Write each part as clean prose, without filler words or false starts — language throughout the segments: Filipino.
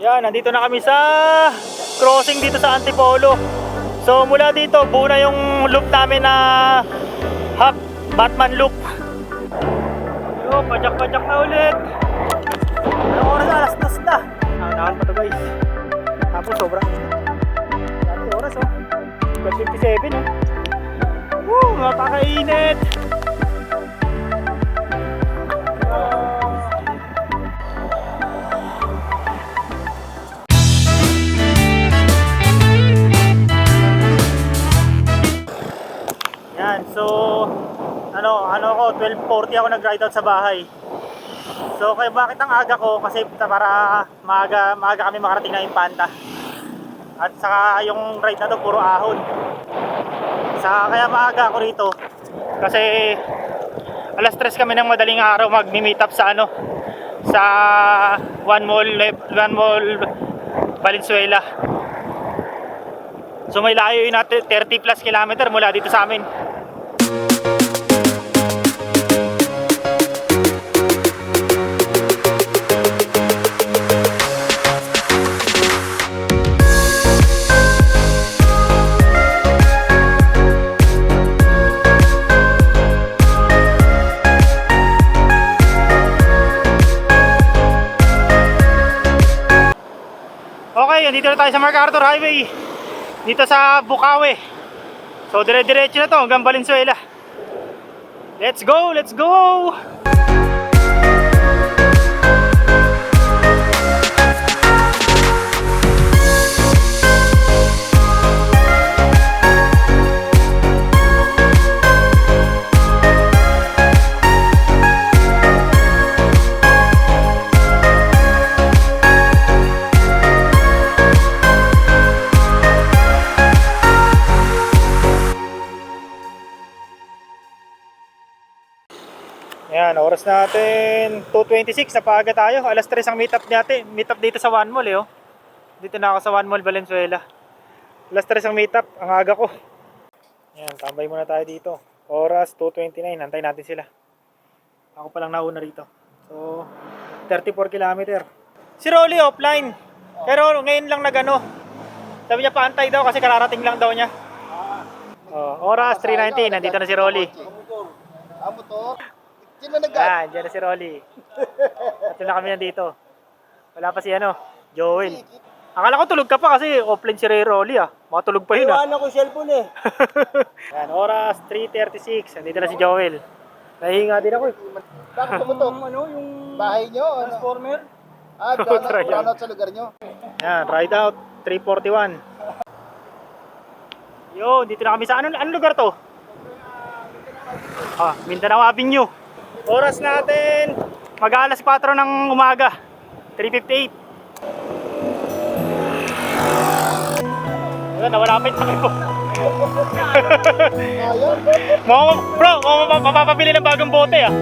Yan, nandito na kami sa crossing dito sa Antipolo. So mula dito, buo na yung loop namin na half Batman loop. Yo, pajak-pajak na ulit. Anong oras na? Alas 2 na. Nahan pa to guys. Tapos sobrang dami oras oh. 12:57 oh. Woo, napakainit. Yan, so ano ko 12:40 ako nag-ride out sa bahay. So kaya bakit ang aga ko? Kasi para maaga kami makarating na Infanta. At saka yung ride na to puro ahon. Kaya maaga ako rito. Kasi alas 3 kami ng madaling araw mag-meet up sa sa One Mall Valenzuela. So may layo yun natin 30 plus kilometer mula dito sa amin. Okay, dito na tayo sa MacArthur Highway. Dito sa Bukawi. So dire-diretso na to hanggang Valenzuela. Let's go, let's go! Ayan, oras natin 2:26, napaga tayo. Alas 3 ang meet up natin. Meet up dito sa One Mall oh. Dito na ako sa One Mall Valenzuela. Alas 3 ang meet up, ang aga ko. Ayan, tambay muna tayo dito. Oras 2:29, antay natin sila. Ako pa lang nauna rito. So 34 kilometer. Si Rolly offline. Pero ngayon lang sabi niya paantay daw kasi kararating lang daw niya. Oras 3:19, nandito na si Rolly. Diyan na si Rolly. At na kami nandito. Wala pa si Joel. Akala ko tulog ka pa kasi offline si Rolly ah. Matulog pa yun ah. Iwan ako cellphone eh. Yan, oras 3:36. Nandito na si Joel. Nahihinga din ako eh. Bakit tumutok? Yung bahay nyo? Transformer? Brown out sa lugar nyo. Yan, ride out 3:41. Yo, dito na kami sa anong lugar to? Mindanao Avenue. Oras natin mag-alas 4 ng umaga 3:58. Nawalapit na kayo. Bro, mapapabili ng bagong bote ah.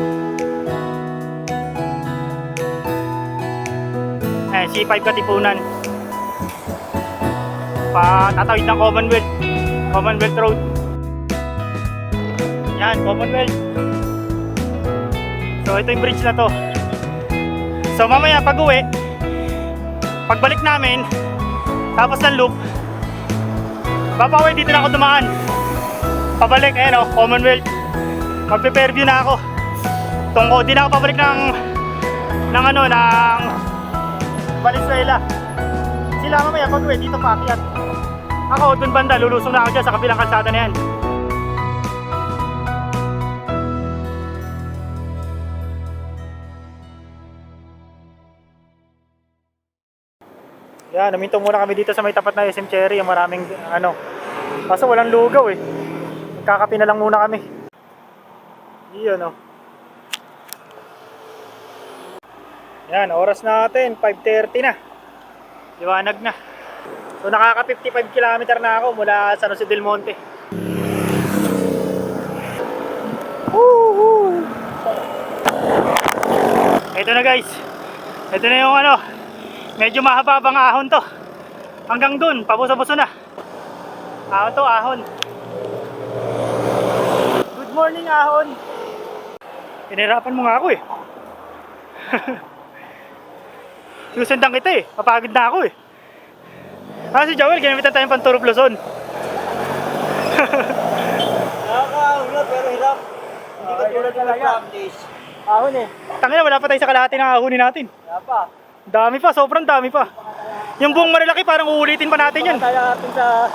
C5 Katipunan. Tatawid ng Commonwealth Road. Yan, Commonwealth. So ito yung bridge na to. So mamaya pag uwi, pagbalik namin tapos ng loop, papauwi dito na ako dumaan. Pabalik Commonwealth. Magpe-fairview na ako. Tungkol di na ako pabalik ng Valenzuela. Sila mamaya pag uwi dito paakyat. Ako dun banda, lulusong na ako dyan sa kabilang kalsada na yan. Yan, naminto muna kami dito sa may tapat na SM Cherry, yung maraming kaso walang lugaw eh. Magkakape na lang muna kami. Iyon Yan, oras natin 5:30 na. Liwanag na. So nakaka 55 km na ako mula San Jose del Monte. Woohoo! Ito na guys. Ito na yung medyo mahaba-habang ahon to. Hanggang dun, pabuso-buso na. Ahon. Good morning ahon. Pinahirapan mo nga ako eh. Susundan kita eh. Papagod na ako eh. Si Joel, ginamitan tayong Panturop Luzon. Nakakaunod pero hirap. Hindi ka tulad ng practice. Ahon eh. Tangina, wala pa tayo sa kalahati ng ahonin natin. Wala pa. Dami pa, sobrang dami pa. Yung buong Marilaki parang uulitin pa natin yan. Tayo atin sa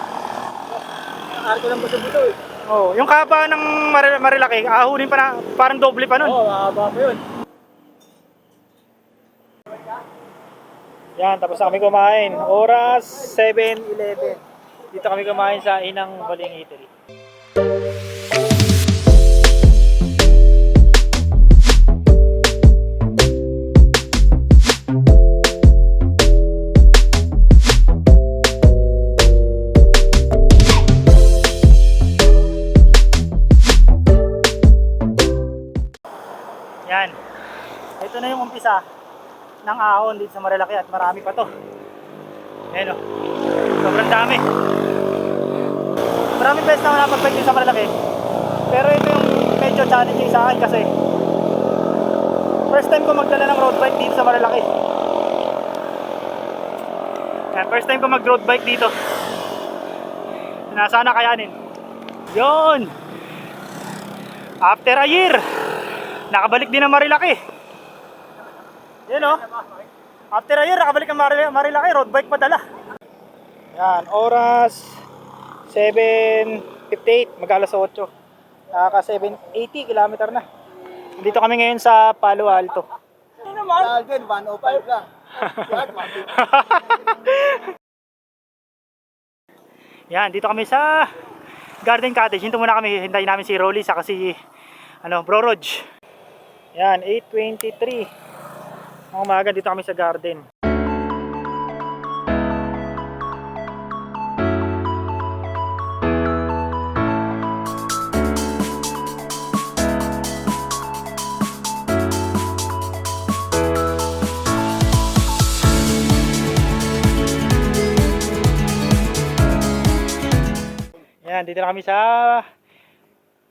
arko ng buto-buto eh. Oh, yung kaba ng Marilaki, ahonin pa na, parang doble pa nun. Oo, mahaba pa yun. Yan, tapos na kami kumain. Oras 7:11. Dito kami kumain sa Inang Baling Eatery. Yan. Ito na yung umpisa ng ahon dito sa Marilaki at marami pa to. Ayan o. Sobrang dami. Maraming beses na ako napag-bike dito sa Marilaki. Pero ito yung medyo challenging sa akin kasi first time ko magdala ng road bike dito sa Marilaki. Yan, first time ko mag-road bike dito. Sana kayanin. Yun! After a year, nakabalik din ang Marilaki. Yun o. After a year, nakabalik ang Marilaki. Road bike pa dala. Yan, oras 7:58. Mag-alas 8. Nakaka 780 kilometer na. Dito kami ngayon sa Palo Alto. Ano naman? Alvin, 105 lang. Yan, dito kami sa Garden Cottage. Hinto muna kami. Hintayin namin si Rolly saka si Bro Rog. Yan, 8:23. Ang umaga dito kami sa garden. Yan, dito na kami sa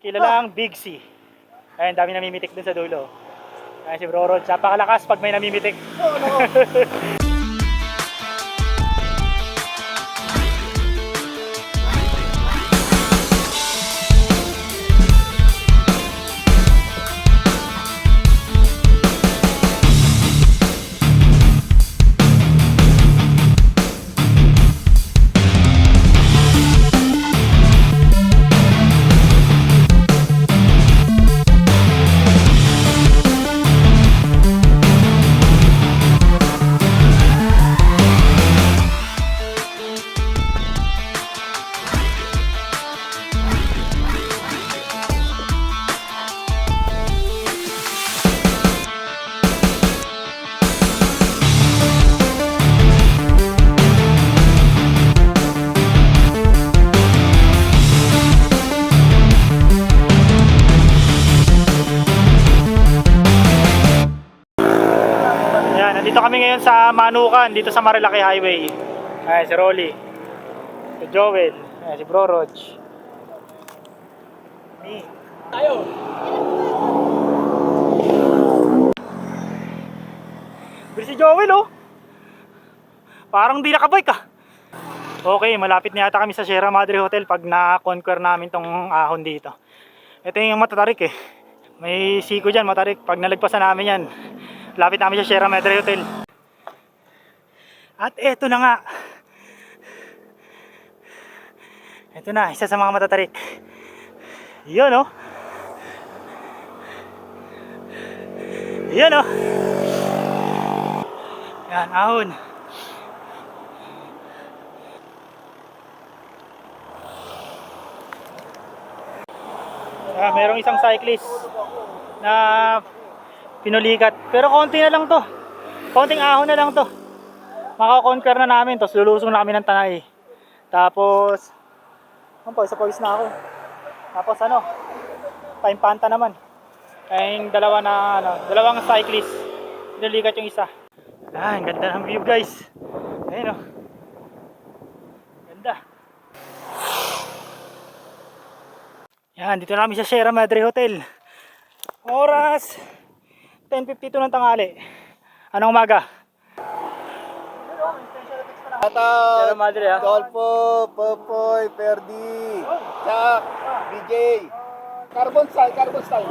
kilalang Big C. Ayun, dami namimitik dun sa dulo. Ayan si Bro Rod, napakalakas pag may namimitik. Oo, no. Nandito kami ngayon sa Manukan, dito sa Marilaki Highway. Ayan si Rolly, si Joel, ayan si Bro Rog. Tayo. Bilis si Joel oh. Parang di nakabike ah. Okay, malapit na yata kami sa Sierra Madre Hotel pag na-conquer namin tong ahon dito. Ito yung matatarik eh. May siko dyan, matarik. Pag nalagpasan namin yan, lapit namin sa Sierra Madre Hotel. At eto na nga. Eto na, isa sa mga matatarik. Yun oh. Yun oh. Yan, ahon. Merong isang cyclist na pinulikat. Pero konti na lang to. Konting ahon na lang to. Makakonquer na namin. Tapos lulusong na kami ng Tanay. Tapos, pawis na ako. Tapos paimpanta naman. Kayong dalawang cyclist. Pinulikat yung isa. Ang ganda ng view guys. Ayun ganda. Yan, dito na kami sa Sierra Madre Hotel. Oras 10:52 ng tanghali. Anong umaga? Shoutout! Madre, ah. Dolfo, Popoy, Perdi, Chuck, BJ. Carbon style, carbon style.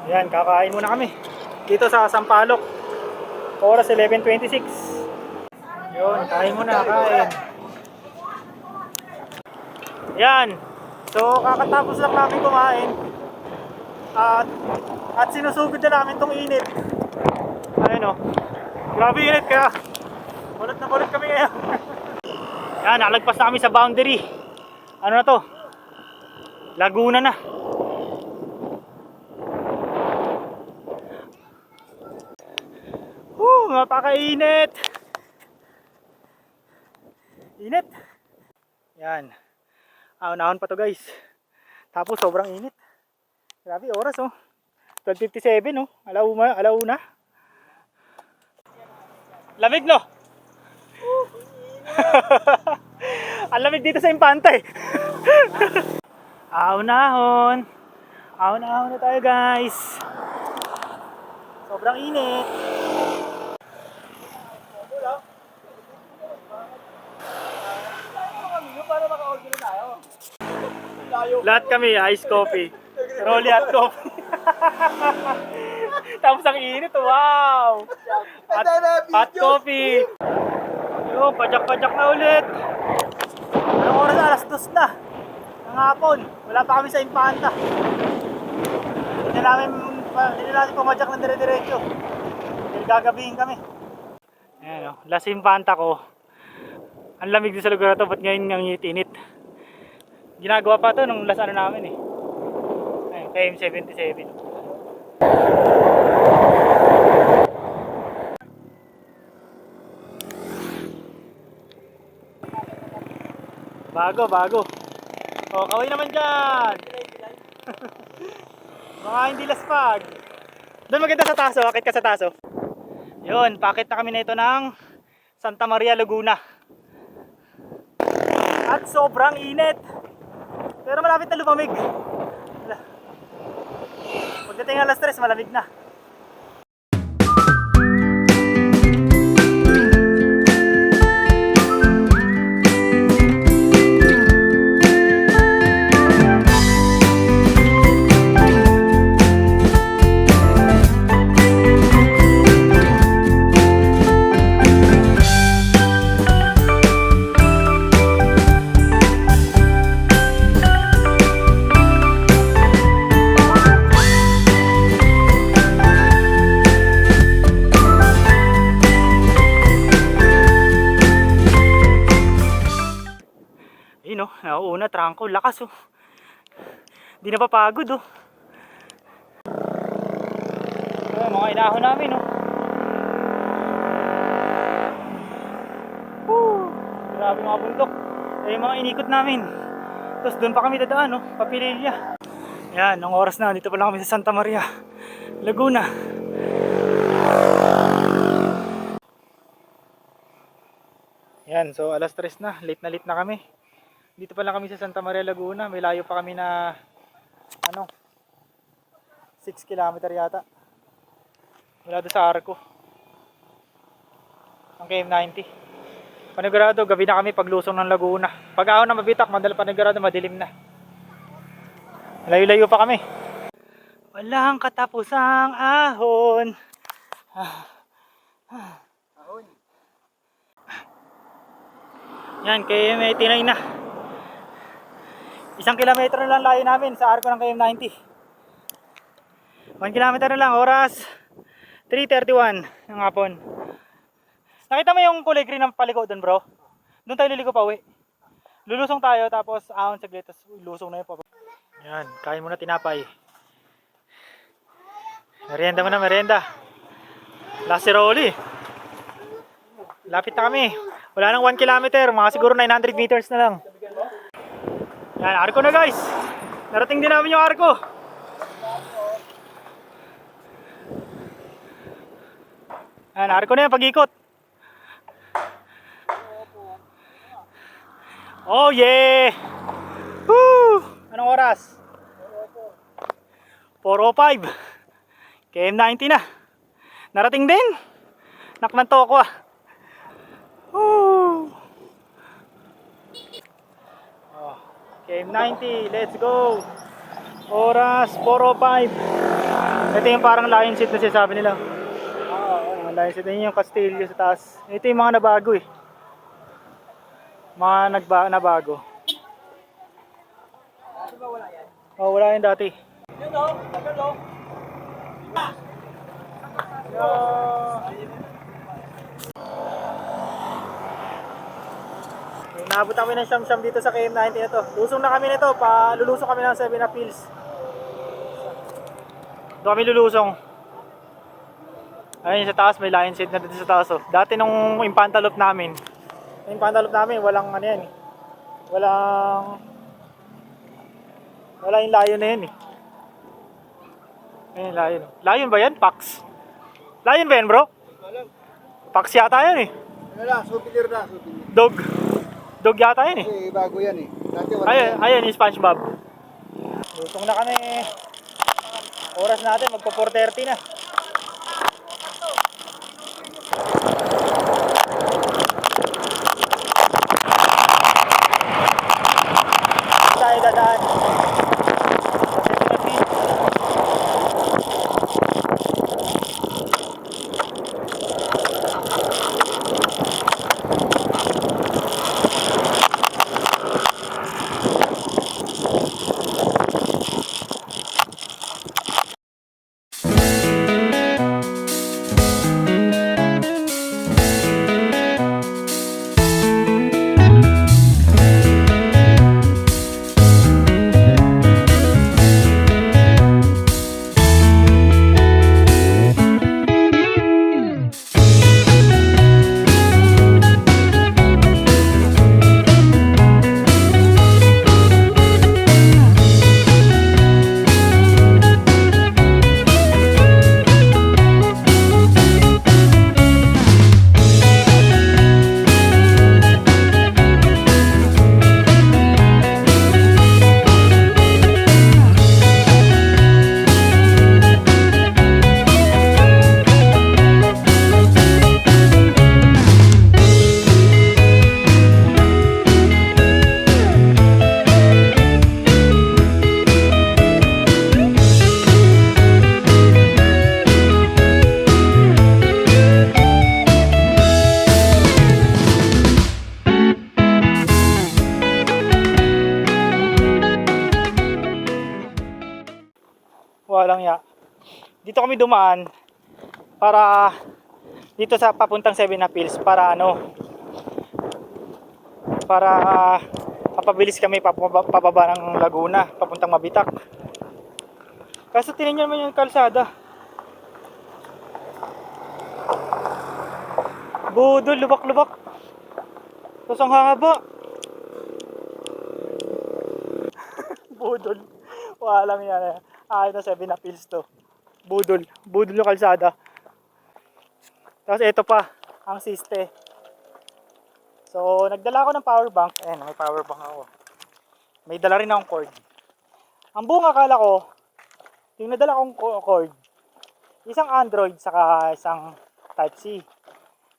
Yan, kakain muna kami dito sa Sampaloc. Oras 11:26. Yun, kain muna, kain. Yan. So, kakatapos lang namin kumain. At sinusugod na namin tong init. Ayun, oh. Grabe init, kaya bulot na bulot kami ngayon. Yan, nalagpas na kami sa boundary. Ano na to? Laguna na. Napakainit. Init. Yan. Ahon-ahon pa to, guys. Tapos sobrang init. Grabe oras, oh. 12:57, oh. Alauna. Lamig, no? Ang lamig dito sa Impanta, eh. Ahon-ahon. Ahon-ahon na tayo, guys. Sobrang init. Lahat kami, ice coffee. Rolly hot coffee. Tapos ang init, wow! Hot coffee. Yung, pajak-pajak na ulit. Anong oras na? Alas 2 na. Ng hapon. Wala pa kami sa Impanta. Hindi na natin pumadyak ng dire-diretso. Dahil gagabihin kami. Ayan, o. Last Impanta ko. Ang lamig din sa lugar na to. Ba't ngayon ang init-init? Ginagawa pa to nung last ano namin, eh. Ayun, KM77. Bago. O, kaway naman dyan. Mga hindi laspag. Doon maganda sa taso, akit ka sa taso. Yun, pakit na kami na ito ng Santa Maria, Laguna. At sobrang init. Pero malapit na lumamig. Pagdating alas 3, malamig na. Ayun, oh, nauuna, trangko, lakas, oh. Di na papagod, oh. Ayun, mga inahon namin, oh. Woo! Grabe mga bundok. Ayun, mga inikot namin. Tapos doon pa kami dadaan, no? Papililya. Yan, ang oras na. Dito pa lang kami sa Santa Maria, Laguna. Yan, so alas 3 na. Late na kami. Dito pa lang kami sa Santa Maria, Laguna. May layo pa kami na 6 kilometer yata. Mula doon sa Arco. Ang KM90. Panigurado, gabi na kami paglusong ng Laguna. Pag ahon na mabitak, panigurado madilim na. Layo-layo pa kami. Walang katapusang ahon. Ahon. Yan, KM89 na. 1 kilometro na lang layo namin sa Arco ng KM90. 1 kilometer na lang, oras 3:31 ng hapon. Nakita mo yung kulay green ng paliko doon, bro? Doon tayo liliko pa uwi. Lulusong tayo tapos ahon saglit, tapos lusong na yun pa. Yan, kain muna tinapay. Merienda muna, merienda. Lasiroli. Lapit na kami. Wala nang 1 kilometer, mga siguro 900 meters na lang. Yan, Arco na guys. Narating din namin yung Arco. Yan, Arco na yung pag-ikot. Oh yeah! Woo! Anong oras? 4:05. KM90 na. Narating din. Nakmanto ako ah. Woo! Oh, KM90, let's go. Oras 4:05. Ito yung parang lion seat na sinasabi nila. Lion seat, yun yung Castillo sa taas. Ito yung mga nabago eh. Mga nabago. Diba wala yan? Oh, wala yan dati. Yun o, tagal o. Naabot kami ng siyam-siyam dito sa KM90 na to. Lusong na kami nito, lulusong kami ng 7 Appeals. Doon kami lulusong. Ayun sa taas, may lion seat na dito sa taas oh. Dati nung impantalop namin, walang ano yan eh. Wala yung lion na yan eh. Ayun, lion. Lion ba yan? Pax? Lion ba yan, bro? Pax yata yan eh. Ano lang, souvenir na, souvenir. Dog. Dog yata yan eh. Kasi bago yan eh. Dati wala Ayun, yan. ayun yung SpongeBob. Lusong na kami. Oras natin, magpa 4:30 na. Tayo dadaan. Walang ya. Dito kami dumaan para dito sa papuntang 7 Appeals para para papabilis kami pababa ng Laguna papuntang Mabitak. Kaso tingnan nyo naman yung kalsada. Budol, lubak-lubak. Tapos ang haba. Budol. Walang yan. Akin na 7 appeals to. Budol. Budol yung kalsada. Tapos ito pa, ang siste. So, nagdala ako ng power bank. Ayan, may power bank ako. May dala rin akong cord. Ang buong akala ko, yung nadala kong cord, isang Android saka isang Type-C.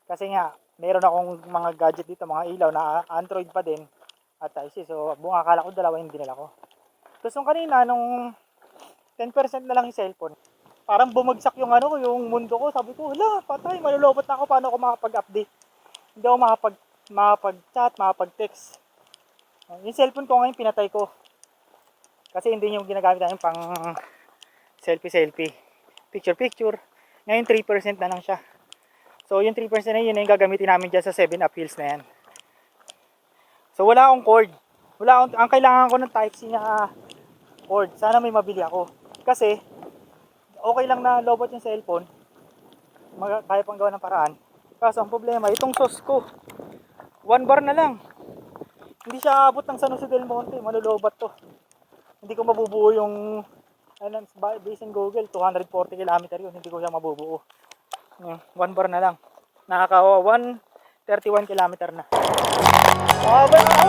Kasi nga, meron akong mga gadget dito, mga ilaw na Android pa din at Type-C. So, buong akala ko dalawa yung dinala ko. Tapos nung kanina, nung 10% na lang yung cellphone, parang bumagsak yung yung mundo ko. Sabi ko, hala, patay, malulobot na ako. Paano ako makapag-update? Hindi ako makapag-chat, makapag-text. Yung cellphone ko ngayon, pinatay ko. Kasi hindi yung ginagamit namin pang selfie. Picture. Ngayon 3% na lang siya. So yung 3% na yun yung gagamitin namin dyan sa 7-up hills na yan. So wala akong cord. Ang kailangan ko ng Type-C na cord. Sana may mabili ako. Kasi okay lang na lobot yung cellphone. Kaya pang gawa ng paraan. Kaso ang problema, itong SOS ko 1 bar na lang. Hindi siya abot ng San Jose del Monte. Malulobat to. Hindi ko mabubuo yung based in Google, 240 km yun. Hindi ko siya mabubuo. 1 bar na lang. Nakaka 131 km na. Mahaba na ako.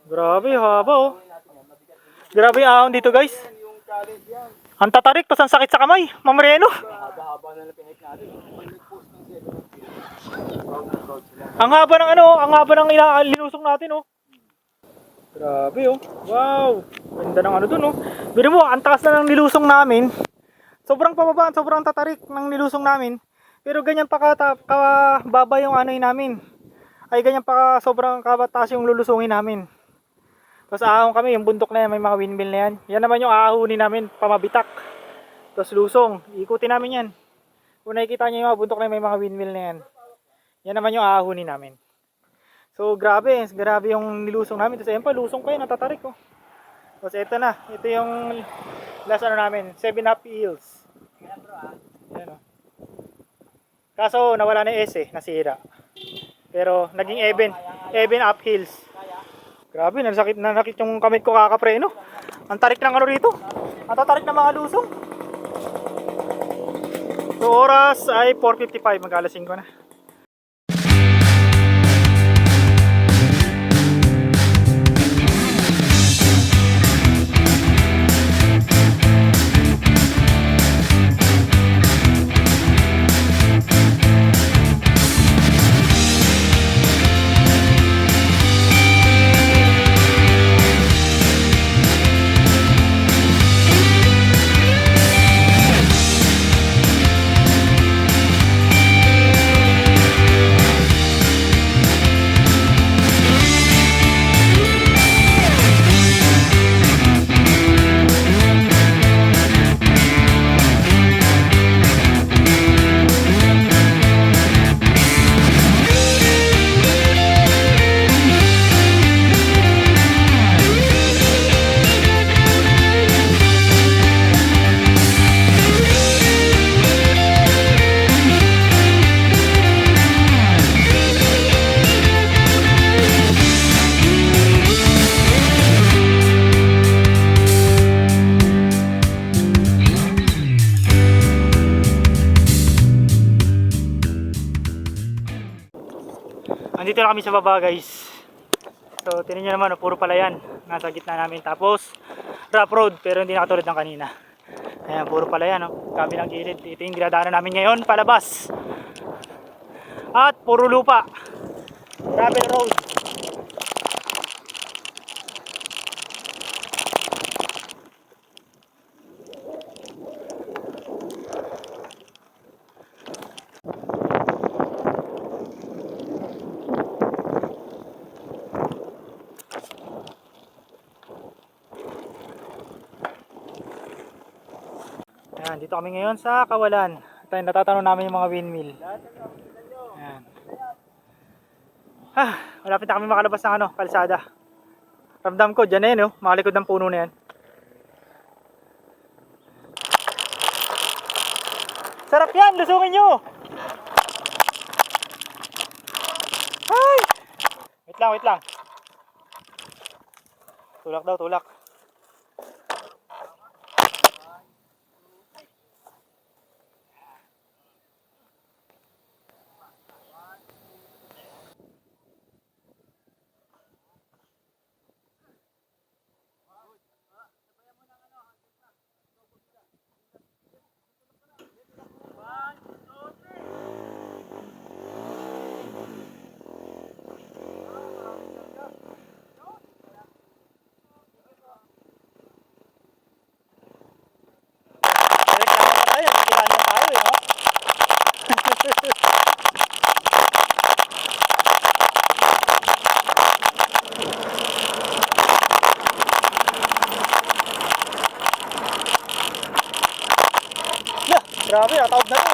Grabe, haba oh. Grabe yung ahon dito guys. Ang tatarik, tas ang sakit sa kamay. Mamreno. Ang haba ng ang haba ng linusong natin oh. Grabe oh. Wow. Ganda ng dun oh. Biro mo, ang takas na ng nilusong namin. Sobrang pababa, sobrang tatarik ng nilusong namin. Pero ganyan pa kababa yung namin. Ay ganyan pa sobrang kabataas yung lulusungin namin. Tapos ahon kami, yung bundok na yan, may mga windmill na yan. Yan naman yung ahunin namin, pamabitak. Tapos lusong, ikutin namin yan. Kung nakikita nyo yung mga bundok na yan, may mga windmill na yan. Yan naman yung ahunin namin. So grabe yung nilusong namin. Tapos ayun pa, lusong pa yun, natatarik oh. Tapos ito na, ito yung last namin, 7-up hills. Yan oh. Kaso nawala na yung S nasira. Pero naging even up hills. Grabe, nanakit yung kamay ko kakapreno. Ang tarik ng rito. Ang tatarik ng mga lusong. So oras ay 4:55, mag-alas 5 na. Andito na kami sa baba guys. So tinan nyo naman, puro palayan. Nasa gitna namin. Tapos rough road, pero hindi na katulad ng kanina. Ayan, puro palayan. Kabilang gilid. Ito yung dinadaanan namin ngayon, palabas. At puro lupa. Gravel road. Ayan, dito kami ngayon sa Kawalan. At natatanong namin yung mga windmill. Ayan. Malapit na kami makalabas ng kalsada. Ramdam ko, dyan na yun, mga likod ng puno na yan. Sarap yan, lusungin nyo! Ay! Wait lang. Tulak daw, tulak. Grabe, natawag na rin.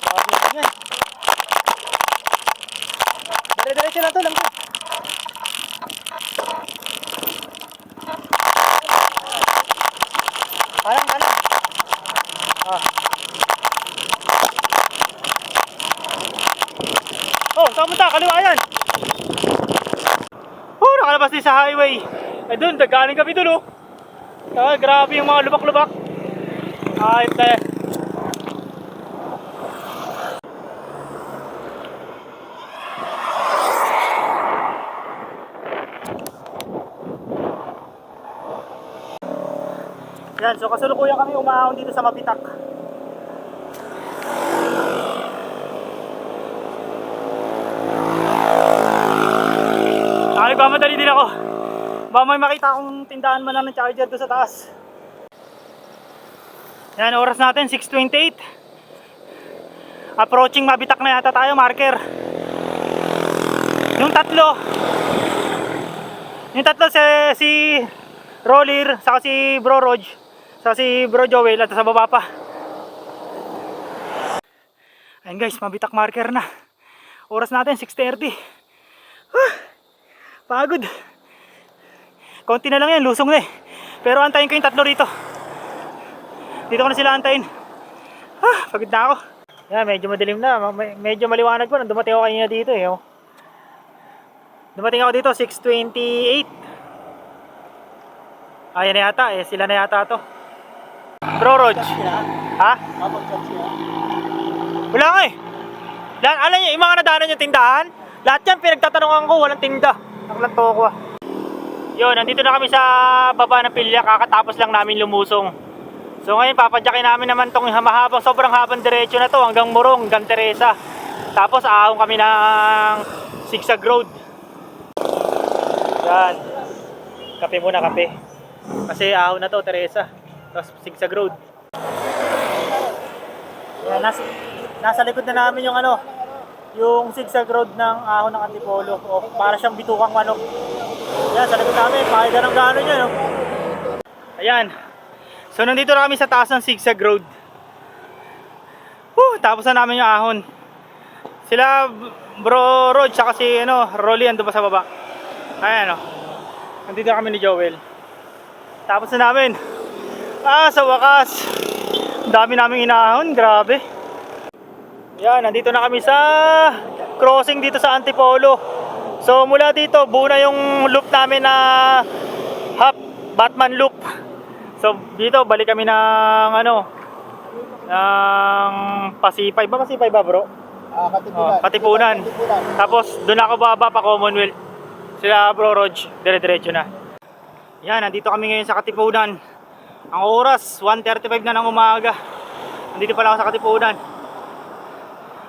Grabe yan. Dire-diretso lang to, lang to. Kalang. Oh, saan punta? Kaliwa yan. Nakalabas din sa highway. Doon, dagkanin kami doon, grabe yung mga lubak-lubak. Ito. Yan, so kasalukuyan kami umahon dito sa Mapitak. Nagmamadali din ako. Baka may makita akong tindahan man lang ng charger doon sa taas. Yan, oras natin 6:28. Approaching Mabitak na yata tayo, marker. Yung tatlo si Roller, saka si Bro Rog, saka si Bro Joel, at sa baba pa. Ayun guys, Mabitak marker na. Oras natin 6:30. Pagod. Konti na lang yan, lusong na eh. Pero antayin ko yung tatlo rito. Dito ko na sila antayin. Pagod na ako. Yan, medyo madilim na. Medyo maliwanag pa. Dumating ako kanina dito eh. Dumating ako dito, 6:28. Ayan na yata eh. Sila na yata to. Bro Rog. Ha? Wala nga eh. Alam niyo, yung mga nadaanan yung tindahan, lahat yan pinagtatanungan ko, walang tinda. Naklanto ko ah. Yun, nandito na kami sa baba ng pilya, kakatapos lang namin lumusong. So ngayon, papadyakin namin naman tong mahabang, sobrang habang diretso na to hanggang Morong, hanggang Teresa. Tapos ahon kami ng zigzag road. Yan. Kape muna, kape. Kasi ahon na to, Teresa. Tapos zigzag road. Yan, nasa likod na namin yung zigzag road ng ahon ng Antipolo. Para siyang bitukang manok. Yan, sa likod namin, pakita ng gano'n niya, no? Ayan. So, nandito na kami sa taas ng zigzag road. Tapos na namin yung ahon. Sila, Bro Rod, saka si, Rolly, ando pa sa baba. Ayan, nandito na kami ni Joel. Tapos na namin. Sa wakas. Dami naming inahon, grabe. Yan, nandito na kami sa crossing dito sa Antipolo. So mula dito, buo na yung loop namin na half Batman loop. So dito, balik kami ng ng Pasipay ba bro? Katipunan. Katipunan. Tapos doon ako baba pa Commonwealth. Sila Bro Rog, dire-diretso na. Yan, nandito kami ngayon sa Katipunan. Ang oras, 1:35 na ng umaga. Nandito pala ako sa Katipunan.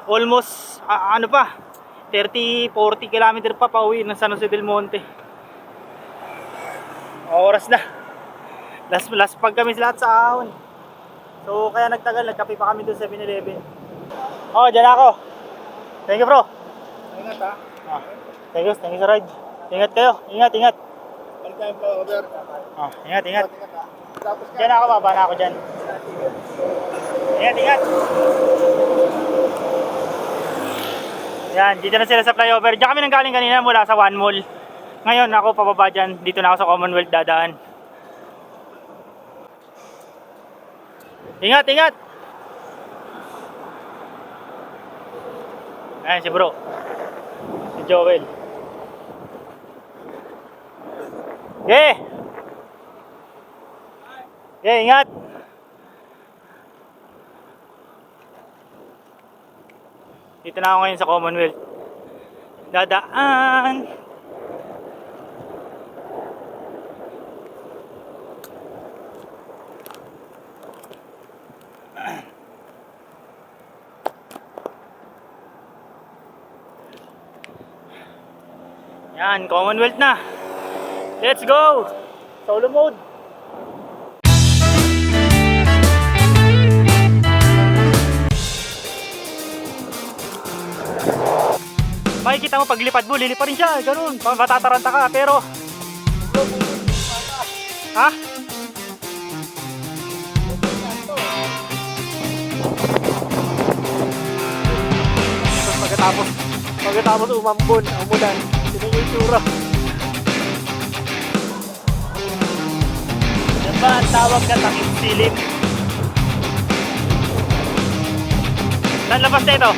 Almost, 30-40 km pa pauwi ng San Jose del Monte. Oras na. Last pag kami lahat sa ahon. So kaya nagtagal, nagkape pa kami doon sa 7-Eleven. Dyan ako. Thank you bro. Ingat ha. Thank you sa ride. Ingat kayo, ingat. niya yung flyover. Oh, ingat, ingat. Tapos Diyan ako, baba na ako dyan. Ingat, ingat. Yan, dito na sila sa flyover. Diyan kami nang galing kanina mula sa One Mall. Ngayon ako pababa dyan. Dito na ako sa Commonwealth dadaan. Ingat, ingat. Ayan si bro. Si Joel. Yeah. Yeah, ingat. Dito na ako ngayon sa Commonwealth. Dadaan. Yan, Commonwealth na. Let's go! Solo mode. Makikita mo paglipad mo, lilipad rin siya, ganun. Matataranta ka, pero... Ha? Pagkatapos umambon, umulan, sino yung tsura? Yan ba ang tawag na takip silim? Saan labas na ito?